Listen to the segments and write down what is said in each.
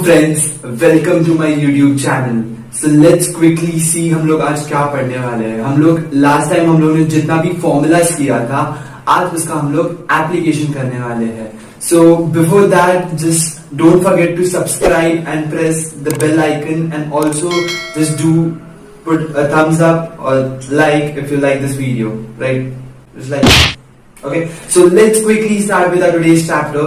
Friends, welcome to my YouTube channel. So let's quickly see हम लोग आज क्या पढ़ने वाले हैं। हम लोग लास्ट टाइम हम लोग ने जितना भी फॉर्मूलाज किया था, आज उसका हम लोग एप्लीकेशन करने वाले हैं। So before that just don't forget to subscribe and press the bell icon and also just do put a thumbs up or like if you like this video, right? Just like it. Okay, so let's quickly start with our today's chapter,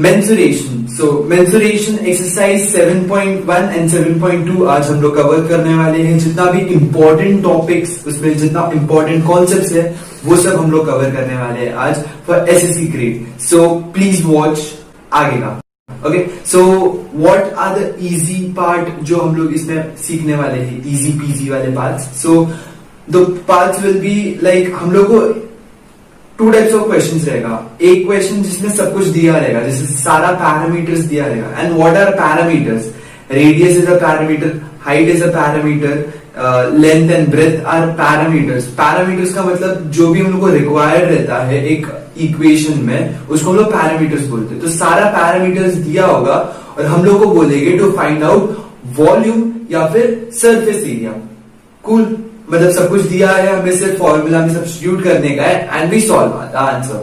mensuration. So mensuration exercise 7.1 and 7.2 आज हम लोग cover करने वाले हैं। जितना भी important topics उसमें जितना important concepts है वो सब हम लोग कवर करने वाले हैं आज for SSC grade. So please watch आगे का। Okay, so what are the easy part जो हम लोग इसमें सीखने वाले हैं, easy peasy वाले parts. So the parts will be like हम लोग को two types of questions रहेगा। एक question जिसमें सब कुछ दिया रहेगा, जैसे सारा parameters दिया रहेगा। And what are parameters? Radius is a parameter, height is a parameter, length and breadth are parameters. Parameters का मतलब जो भी हम लोग को required रहता है एक इक्वेशन में, उसको हम लोग पैरामीटर्स बोलते हैं। तो सारा पैरामीटर्स दिया होगा और हम लोग को बोलेंगे टू फाइंड आउट वॉल्यूम या फिर सरफेस एरिया। कूल, मतलब सब कुछ दिया है, हमें सिर्फ फॉर्मूला में सब्स्टिट्यूट करने का है and we solve the answer.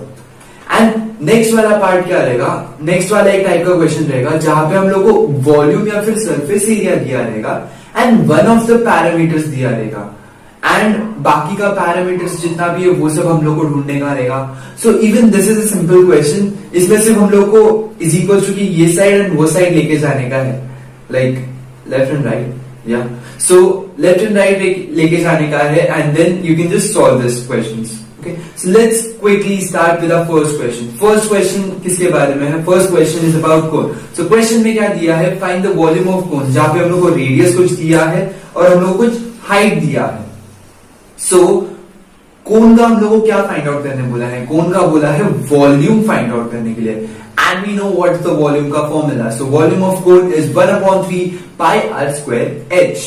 And next वाला पार्ट क्या रहेगा? नेक्स्ट वाला एक टाइप का क्वेश्चन रहेगा जहां पे हम लोग को वॉल्यूम या फिर सरफेस एरिया दिया रहेगा and one of the parameters दिया रहेगा एंड बाकी का पैरामीटर्स जितना भी है वो सब हम लोग को ढूंढने का रहेगा। So even this is a simple question. इसमें सिर्फ हम लोग को इज इक्वल टू कि ये साइड एंड वो साइड लेके जाने का है, लाइक लेफ्ट एंड राइट। या सो लेफ्ट एंड राइट लेके जाने का है and then you can just solve this questions. Okay, so let's quickly start with our first question. First question किसके बारे में है? First question is about cone. So question में क्या दिया है? Find the volume of cone, जहां पे हम लोग को रेडियस कुछ दिया है और हम लोग को कुछ हाइट दिया है। सो कोन का हम लोगों को क्या फाइंड आउट करने बोला है? कोन का बोला है वॉल्यूम फाइंड आउट करने के लिए। And we know what the volume का formula. So volume of cone is 1/3 pi are square h.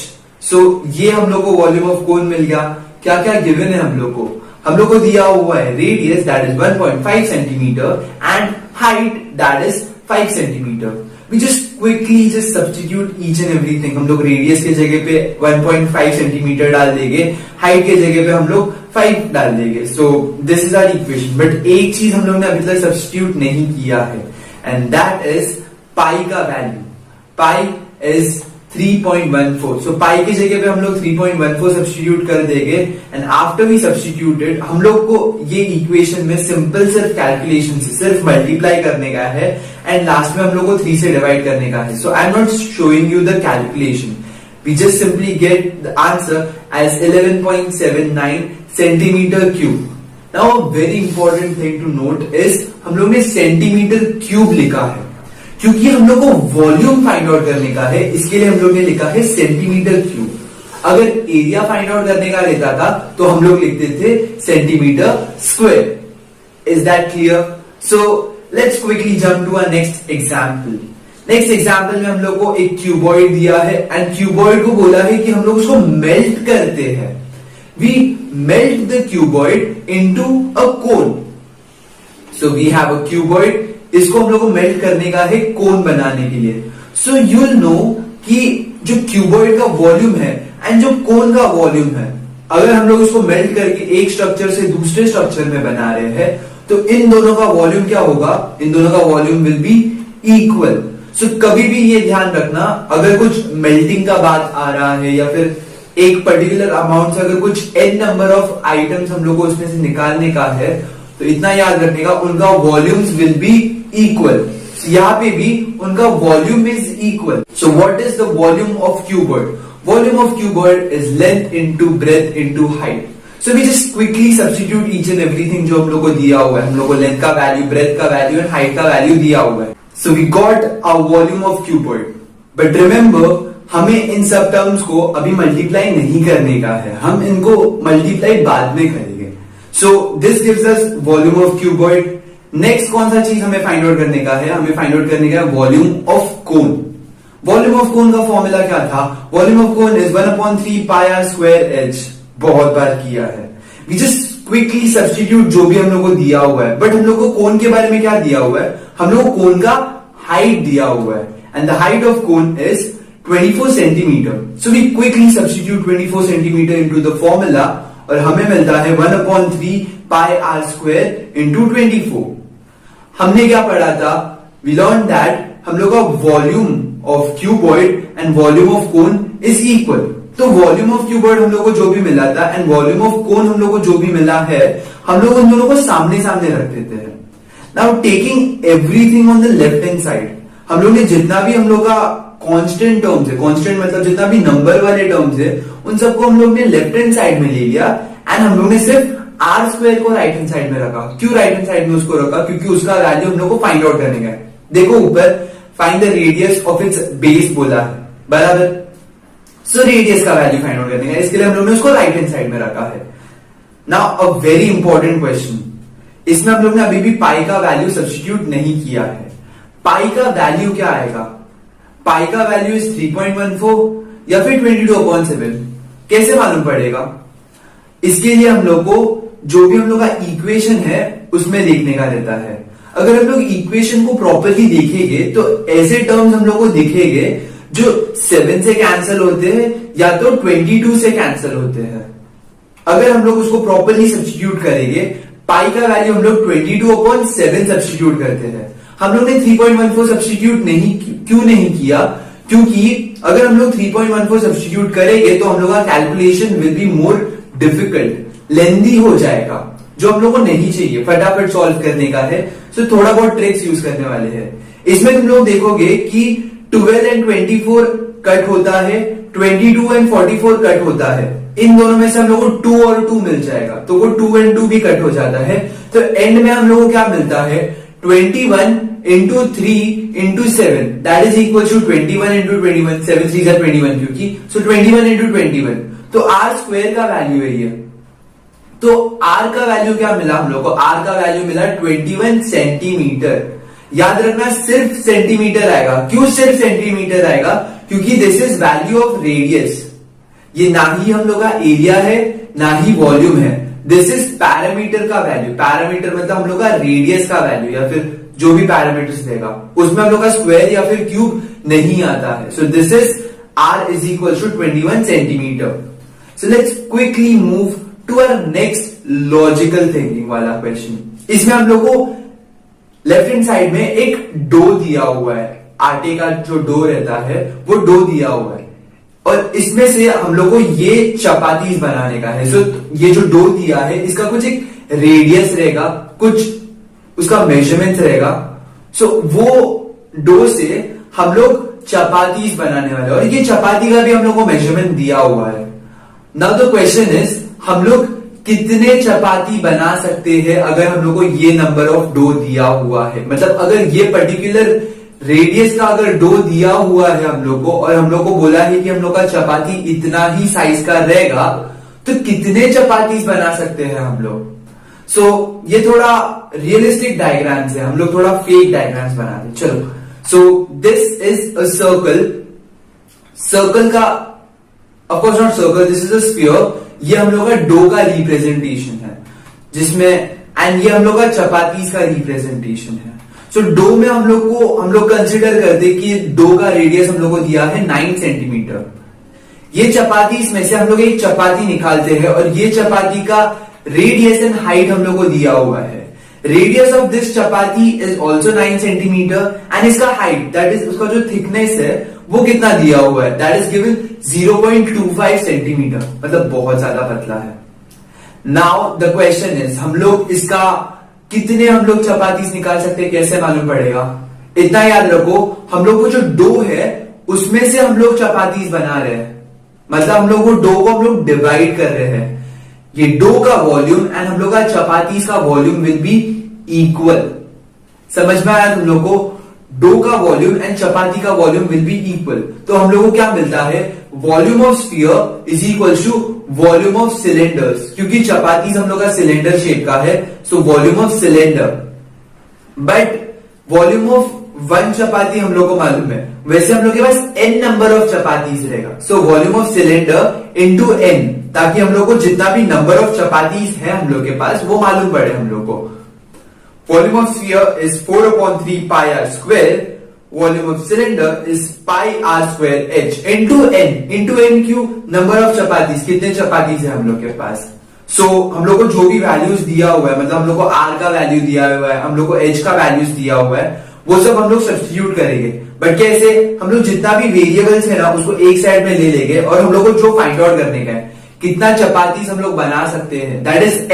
सो ये हम लोग को वॉल्यूम ऑफ कोन मिल गया। क्या क्या गिवन है हम लोग को? हम लोग को दिया हुआ है radius that is 1.5 centimetre and height that is 5 centimetre. We just quickly just substitute each and everything. हम लोग रेडियस के जगह पे 1.5 सेंटीमीटर डाल देंगे, हाइट के जगह पे हम लोग 5 डाल देंगे। So this is our equation. But एक चीज हम लोग ने अभी तक सब्स्टिट्यूट नहीं किया है एंड दैट इज पाई का वैल्यू। Pi is 3.14। सो पाई की जगह पे हम लोग 3.14 सब्स्टिट्यूट कर देंगे एंड आफ्टर वी सब्स्टिट्यूटेड हम लोग को ये इक्वेशन में सिंपल सिर्फ कैलकुलेशन से सिर्फ मल्टीप्लाई करने का है एंड लास्ट में हम लोग को 3 से डिवाइड करने का है। So I am not showing you the calculation, we just simply get the answer as 11.79 centimetre cube. Now very important thing to note is हम लोग ने सेंटीमीटर क्यूब लिखा है क्योंकि हम लोग को वॉल्यूम फाइंड आउट करने का है, इसके लिए हम लोग ने लिखा है सेंटीमीटर क्यूब। अगर एरिया फाइंड आउट करने का रहता था तो हम लोग लिखते थे centimetre square. Is that clear? So let's quickly jump to our next example. Next example में हम लोग को एक क्यूबॉइड दिया है एंड क्यूबॉइड को बोला है कि हम लोग उसको मेल्ट करते हैं। We melt the cuboid into a cone. So we have a cuboid, इसको हम लोग को मेल्ट करने का है कोन बनाने के लिए। सो यू विल नो कि जो क्यूबॉइड का वॉल्यूम है एंड जो कोन का वॉल्यूम है, अगर हम लोग उसको मेल्ट करके एक स्ट्रक्चर से दूसरे स्ट्रक्चर में बना रहे हैं तो इन दोनों का वॉल्यूम क्या होगा? इन दोनों का वॉल्यूम विल बी इक्वल। सो कभी भी ये ध्यान रखना, अगर कुछ मेल्टिंग का बात आ रहा है या फिर एक पर्टिकुलर अमाउंट से अगर कुछ n नंबर ऑफ आइटम्स हम लोग को उसमें से निकालने का है तो इतना याद रखने का उनका वॉल्यूम्स विल बी इक्वल। यहाँ पे भी उनका volume is equal. So what is the volume of cuboid? Volume of cuboid is length into breadth into height. So we just quickly substitute each and everything जो हम लोग को दिया हुआ है। हम लोग को लेंथ का वैल्यू, ब्रेथ का वैल्यू एंड हाइट का वैल्यू दिया हुआ है। So we got a volume of cuboid. But remember हमें इन सब टर्म्स को अभी मल्टीप्लाई नहीं करने का है, हम इनको मल्टीप्लाई बाद में करेंगे। So this gives us volume of cuboid. Next कौन सा चीज हमें फाइंड आउट करने का है? हमें फाइंड आउट करने का है volume of cone. Volume of cone का फॉर्मूला क्या था? Volume of cone is 1/3 pi are square h. बहुत बार किया है। वी जस्ट क्विकली सब्स्टिट्यूट जो भी हम लोग को दिया हुआ है। बट हम लोग को कोन के बारे में क्या दिया हुआ है? हम लोग को कोन का हाइट दिया हुआ है and the height of cone is 24 centimeter. So we quickly substitute 24 centimeter into the formula और हमें मिलता है 1/3 pi r square into 24. हमने क्या पढ़ा था? We learned that हम लोग का volume of cuboid and volume of cone is equal. तो वॉल्यूम ऑफ क्यूबॉइड हम लोग को जो भी मिला था एंड वॉल्यूम ऑफ कोन हम लोग को जो भी मिला है, हम लोग उन दोनों को सामने सामने रख देते हैं. Now taking everything on the left hand side, हम लोग ने जितना भी हम लोग का कांस्टेंट टर्म्स है, कांस्टेंट मतलब जितना भी नंबर वाले टर्म्स है, उन सबको हम लोग ने लेफ्ट हैंड साइड में ले लिया एंड हम लोग ने सिर्फ आर स्क्वायर को राइट हैंड साइड में रखा. क्यों राइट हैंड साइड में उसको रखा? क्योंकि उसका वैल्यू हम लोग को फाइंड आउट करने का है. देखो ऊपर find the radius of its base बोला है, बराबर. सो रेडियस का वैल्यू फाइंड आउट करने का, इसके लिए हम लोग ने उसको राइट हैंड साइड में रखा है. नाउ अ वेरी इंपॉर्टेंट क्वेश्चन, इसमें हम लोग ने अभी भी पाई का वैल्यू सब्स्टिट्यूट नहीं किया है. पाई का वैल्यू क्या आएगा? पाई का वैल्यू इज 3.14 या फिर 22/7. कैसे मालूम पड़ेगा? इसके लिए हम लोग को जो भी हम लोग का इक्वेशन है उसमें लिखने का रहता है. अगर हम लोग इक्वेशन को प्रॉपरली देखेंगे तो ऐसे टर्म्स हम लोग को दिखेंगे जो 7 से कैंसिल होते हैं या तो 22 से कैंसिल होते हैं. अगर हम लोग उसको प्रॉपरली सब्स्टिट्यूट करेंगे, पाई का वैल्यू हम लोग 22/7 सब्स्टिट्यूट करते हैं. हम लोग ने 3.14 सब्स्टिट्यूट क्यों नहीं किया? क्योंकि अगर हम लोग 3.14 सब्स्टिट्यूट करेंगे तो हम लोग का calculation will be more difficult, lengthy हो जाएगा, जो हम लोग को नहीं चाहिए. फटाफट सॉल्व करने का है, सो थोड़ा बहुत ट्रिक्स यूज करने वाले हैं. इसमें तुम लोग देखोगे कि 12 एंड 24 कट होता है, 22 एंड 44 कट होता है. इन दोनों में से हम लोग को 2 और 2 मिल जाएगा, तो वो 2 एंड 2 भी कट हो जाता है. तो एंड में हम लोग को क्या मिलता है? 21 into 3 into 7 that is equal to 21 into 21, 7 3 are 21 क्योंकि, so 21 into 21. तो r स्क्वायर का वैल्यू है ये. तो r का वैल्यू क्या मिला हम लोग को? r का वैल्यू मिला 21 सेंटीमीटर. याद रखना सिर्फ सेंटीमीटर आएगा. क्यों सिर्फ सेंटीमीटर आएगा? क्योंकि this is value of radius. ये ना ही हम लोग का एरिया है ना ही वॉल्यूम है. दिस इज पैरामीटर का वैल्यू. पैरामीटर मतलब हम लोग का रेडियस का वैल्यू या फिर जो भी पैरामीटर्स देगा उसमें हम लोग का स्क्वायर या फिर क्यूब नहीं आता है. So this is r is equal to 21 centimetre. So let's quickly move to our next logical thinking वाला क्वेश्चन. इसमें हम लोग को लेफ्ट हैंड साइड में एक डो दिया हुआ है. आटे का जो डो रहता है वो डो दिया हुआ है और इसमें से हम लोग को ये चपातीस बनाने का है. सो ये जो डो दिया है इसका कुछ एक रेडियस रहेगा, कुछ उसका मेजरमेंट रहेगा. सो वो डो से हम लोग चपातीस बनाने वाले और ये चपाती का भी हम लोग को मेजरमेंट दिया हुआ है. नाउ द क्वेश्चन इज हम लोग कितने चपाती बना सकते हैं अगर हम लोग को ये नंबर ऑफ डो दिया हुआ है. मतलब अगर ये पर्टिकुलर रेडियस का अगर डो दिया हुआ है हम लोग को और हम लोग को बोला है कि हम लोग का चपाती इतना ही साइज का रहेगा, तो कितने चपातीस बना सकते हैं हम लोग. सो ये थोड़ा रियलिस्टिक डायग्राम्स है, हम लोग थोड़ा फेक डायग्राम्स बनाते हैं. चलो, so this is a circle. Circle का of course not circle, this is a sphere. ये हम लोग का डो का रिप्रेजेंटेशन है जिसमें, एंड ये हम लोग का चपातीस का रिप्रेजेंटेशन है. सो डो में हम लोग कंसिडर करते कि डो का रेडियस हम लोग को दिया है 9 सेंटीमीटर. ये चपातीस में से हम लोग एक चपाती निकालते हैं और ये चपाती का रेडियस एंड हाइट हम लोग को दिया हुआ है. Radius of this chapati is also 9 centimetre and इसका हाइट दैट इज उसका जो थिकनेस है वो कितना दिया हुआ है? दैट इज गिवन 0.25 सेंटीमीटर, मतलब बहुत ज्यादा पतला है. नाउ द क्वेश्चन इज हम लोग इसका कितने हम लोग चपातीस निकाल सकते हैं, कैसे मालूम पड़ेगा? इतना याद रखो, हम लोग को जो डो है उसमें से हम लोग चपातीस बना रहे हैं. मतलब हम लोग वो डो को हम लोग डिवाइड कर रहे हैं. ये डो का वॉल्यूम एंड हम लोग का चपातीस का वॉल्यूम विल बी इक्वल. समझ में आया तुम लोग को? डो का वॉल्यूम एंड चपाती का वॉल्यूम विल बी इक्वल. तो हम लोग को क्या मिलता है? Volume of sphere is equal to volume of cylinders. क्योंकि चपातीस हम लोग का सिलेंडर शेप का है, so volume of cylinder. But volume of 1 chapati हम लोग को मालूम है, वैसे हम लोग के पास n नंबर ऑफ चपातीस रहेगा. So volume of cylinder into n, ताकि हम लोग को जितना भी नंबर ऑफ चपातीस है हम लोग के पास वो मालूम पड़े हम लोग को. Volume of sphere is 4/3 pi r square. Volume of cylinder is pi are square H into N Q number of chapatis, कितने चपातीज है हम लोग के पास। सो हम लोग को जो भी वैल्यूज दिया हुआ है, मतलब हम लोग को आर का वैल्यू दिया हुआ है, हम लोग को एच का वैल्यूज दिया हुआ है, वो सब हम लोग सब्स्टिट्यूट करेंगे। बट कैसे, हम लोग जितना भी वेरिएबल्स है ना उसको एक साइड में ले लेंगे और हम लोग को जो फाइंड आउट करने का है, कितना चपातीज हम लोग बना सकते हैं, दैट इज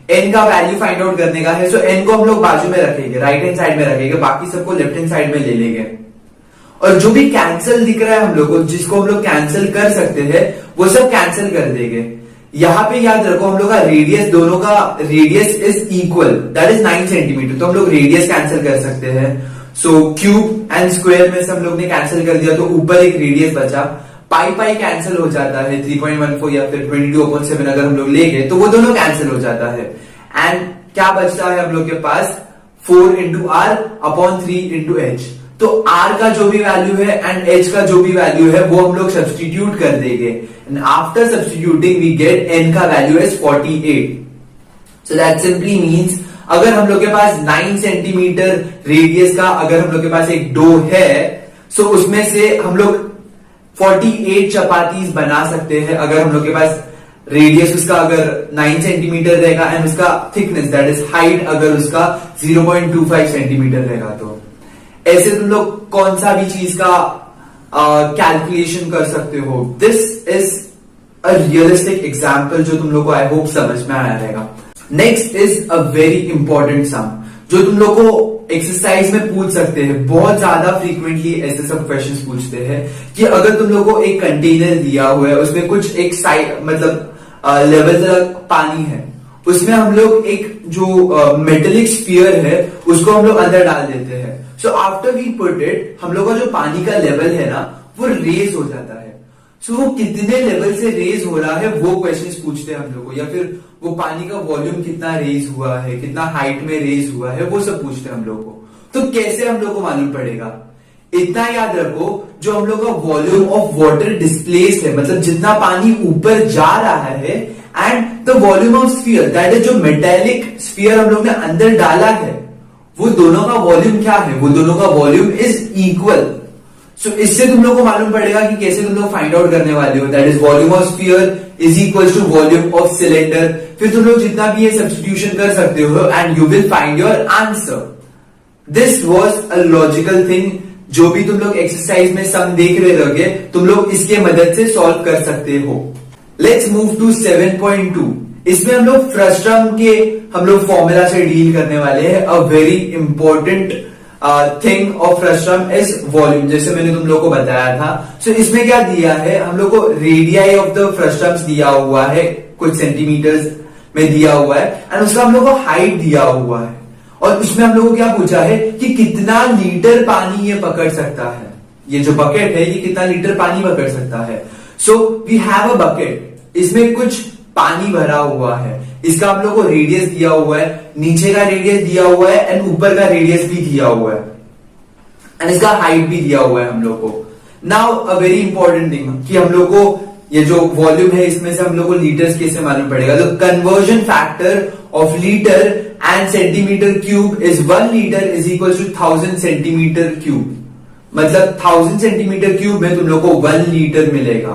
एन का वैल्यू फाइंड आउट करने का है। सो एन को हम लोग बाजू में रखेंगे, राइट हैंड साइड में रखेंगे, बाकी सबको लेफ्ट हैंड साइड में ले लेंगे। और जो भी कैंसिल दिख रहा है हम लोग को, जिसको हम लोग कैंसिल कर सकते हैं, वो सब कैंसिल कर देंगे। यहां पे याद रखो हम लोग का रेडियस, दोनों का radius is equal, that is 9 centimetre, तो हम लोग रेडियस कैंसिल कर सकते हैं। सो क्यूब एंड स्क्वायर में से हम लोग ने कैंसिल कर दिया, तो ऊपर एक रेडियस बचा। पाई पाई कैंसिल हो जाता है, 3.14 या फिर 22/7 अगर हम लोग लेंगे तो वो दोनों कैंसिल हो जाता है। एंड क्या बचता है हम लोग के पास, 4 into R upon 3 into H. तो आर का जो भी वैल्यू है एंड एच का जो भी वैल्यू है वो हम लोग सब्स्टिट्यूट कर देंगे। And after substituting we get N का value is 48। So that simply means अगर हम लोग के पास 9 सेंटीमीटर रेडियस का अगर हम लोग के पास एक डो है, सो उसमें से हम लोग 48 चपातीज बना सकते हैं। अगर हम लोग के पास रेडियस उसका अगर 9 सेंटीमीटर रहेगा एंड उसका थिकनेस दैट इज हाइट अगर उसका 0.25 सेंटीमीटर रहेगा, तो ऐसे तुम लोग कौन सा भी चीज का कैलकुलेशन कर सकते हो। This is a realistic example जो तुम लोग को आई होप समझ में आया रहेगा। Next is a very important sum जो तुम लोग को एक्सरसाइज में पूछ सकते हैं। बहुत ज्यादा फ्रीक्वेंटली ऐसे सब क्वेश्चंस पूछते हैं कि अगर तुम लोग को एक कंटेनर दिया हुआ है, उसमें कुछ एक साइड मतलब लेवल तक पानी है, उसमें हम लोग एक जो मेटेलिक स्फीयर है उसको हम लोग अंदर डाल देते हैं। So after we put it, हम लोग का जो पानी का लेवल है ना वो रेज हो जाता है। सो वो कितने लेवल से रेज हो रहा है वो क्वेश्चंस पूछते हैं हम लोग को, या फिर वो पानी का वॉल्यूम कितना रेज हुआ है, कितना हाइट में रेज हुआ है, वो सब पूछते हैं हम लोग को। तो कैसे हम लोग को मालूम पड़ेगा, इतना याद रखो, जो हम लोग का वॉल्यूम ऑफ वाटर डिस्प्लेस्ड है, मतलब जितना पानी ऊपर जा रहा है, and the volume of sphere that is जो मेटेलिक स्फीयर हम लोग ने अंदर डाला है, वो दोनों का वॉल्यूम क्या है, वो दोनों का वॉल्यूम इज इक्वल। सो इससे तुम लोग को मालूम पड़ेगा कि कैसे तुम लोग फाइंड आउट करने वाले हो, that is volume of sphere is equal to volume of cylinder. फिर तुम लोग जितना भी ये सब्स्टिट्यूशन कर सकते हो and you will find your answer. This was a logical thing. जो भी तुम लोग एक्सरसाइज में सम देख रहे होगे, तुम लोग इसके मदद से सॉल्व कर सकते हो। Let's move to 7.2। इसमें हम लोग फ्रस्टम के हम लोग फॉर्मूला से डील करने वाले हैं। अ very important thing of frustum is volume, जैसे मैंने तुम लोग को बताया था। सो इसमें क्या दिया है, हम लोग को रेडियाई ऑफ द फ्रस्टम्स दिया हुआ है, कुछ सेंटीमीटर्स में दिया हुआ है, एंड उसका हम लोग को हाइट दिया हुआ है। और उसमें हम लोग को क्या पूछा है कि कितना लीटर पानी ये पकड़ सकता है, ये जो बकेट है ये कितना लीटर पानी पकड़ सकता है। So we have a bucket, इसमें कुछ पानी भरा हुआ है, इसका हम लोग को रेडियस दिया हुआ है, नीचे का रेडियस दिया हुआ है एंड ऊपर का रेडियस भी दिया हुआ है, एंड इसका हाइट भी दिया हुआ है हम लोग को। नाउ अ वेरी इंपॉर्टेंट थिंग कि हम लोग को ये जो वॉल्यूम है इसमें से हम लोग को लीटर्स कैसे मालूम पड़ेगा। तो conversion factor of litre and centimetre cube is 1 litre is equal to 1000 centimetre cube, मतलब 1000 सेंटीमीटर क्यूब में तुम लोग को 1 लीटर मिलेगा।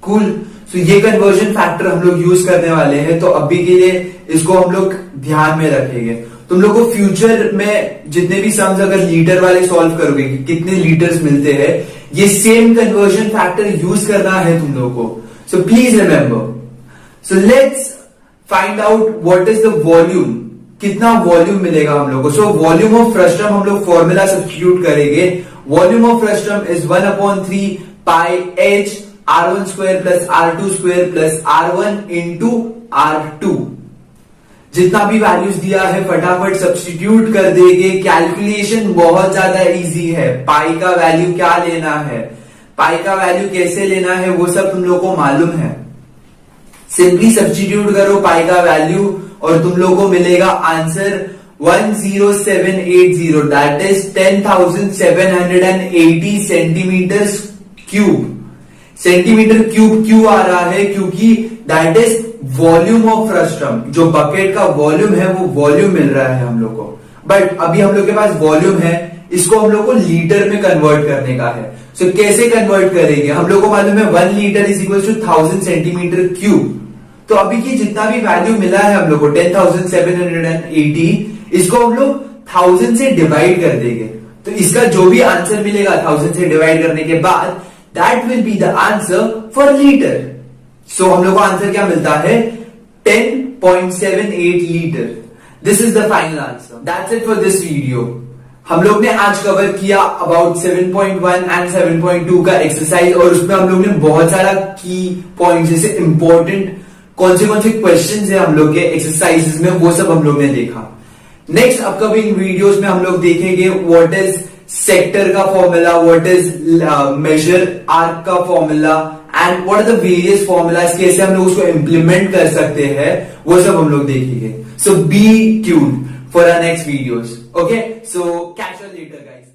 कूल। तो ये कन्वर्जन फैक्टर हम लोग यूज करने वाले हैं, तो अभी के लिए इसको हम लोग ध्यान में रखेंगे। तुम लोग को फ्यूचर में जितने भी सम्स अगर लीटर वाले सॉल्व करोगे कि कितने लीटर्स मिलते हैं, ये सेम कन्वर्जन फैक्टर यूज करना है तुम लोग को। So please remember. So let's find out what is the volume, कितना वॉल्यूम मिलेगा हम लोग को। सो वॉल्यूम ऑफ फ्रस्टम हम लोग फॉर्मूला सब्स्टिट्यूट करेंगे। Volume of frustum is 1/3 pi H R1 square plus R2 square plus R1 into R2। जितना भी वैल्यूज दिया है फटाफट सब्स्टिट्यूट कर देंगे। कैलकुलेशन बहुत ज्यादा इजी है। पाई का वैल्यू क्या लेना है, पाई का वैल्यू कैसे लेना है, वो सब तुम लोग को मालूम है। सिंपली सब्स्टिट्यूट करो पाई का वैल्यू और तुम लोग को मिलेगा answer 10780, that is 10,780 centimetre cube. Centimetre cube क्यों आ रहा है, क्योंकि that is volume of frustum, जो बकेट का वॉल्यूम है वो वॉल्यूम मिल रहा है हम लोग को। बट अभी हम लोग के पास वॉल्यूम है, इसको हम लोग को लीटर में कन्वर्ट करने का है। सो कैसे कन्वर्ट करेंगे, हम लोग को मालूम है 1 litre is equal to 1000 centimetre cube. तो अभी की जितना भी वैल्यू मिला है हम लोग को 10,780, इसको हम लोग 1000 से डिवाइड कर देंगे। तो इसका जो भी आंसर मिलेगा 1000 से डिवाइड करने के बाद, that will be the answer for litre. सो हम लोग को आंसर क्या मिलता है, 10.78 litre. This is the final answer. That's it for this video. हम लोग ने आज कवर किया अबाउट 7.1 एंड 7.2 का एक्सरसाइज, और उसमें हम लोग ने बहुत सारा की पॉइंट जैसे इंपॉर्टेंट कौन से क्वेश्चन है हम लोग के एक्सरसाइजेस में, वो सब हम लोग ने देखा। नेक्स्ट अपकमिंग वीडियोस में हम लोग देखेंगे व्हाट इज सेक्टर का formula, what is major arc का formula, and what are the various formulas, कैसे हम लोग उसको इंप्लीमेंट कर सकते हैं, वो सब हम लोग देखेंगे। So be tuned for our next videos. Okay, so catch you later guys.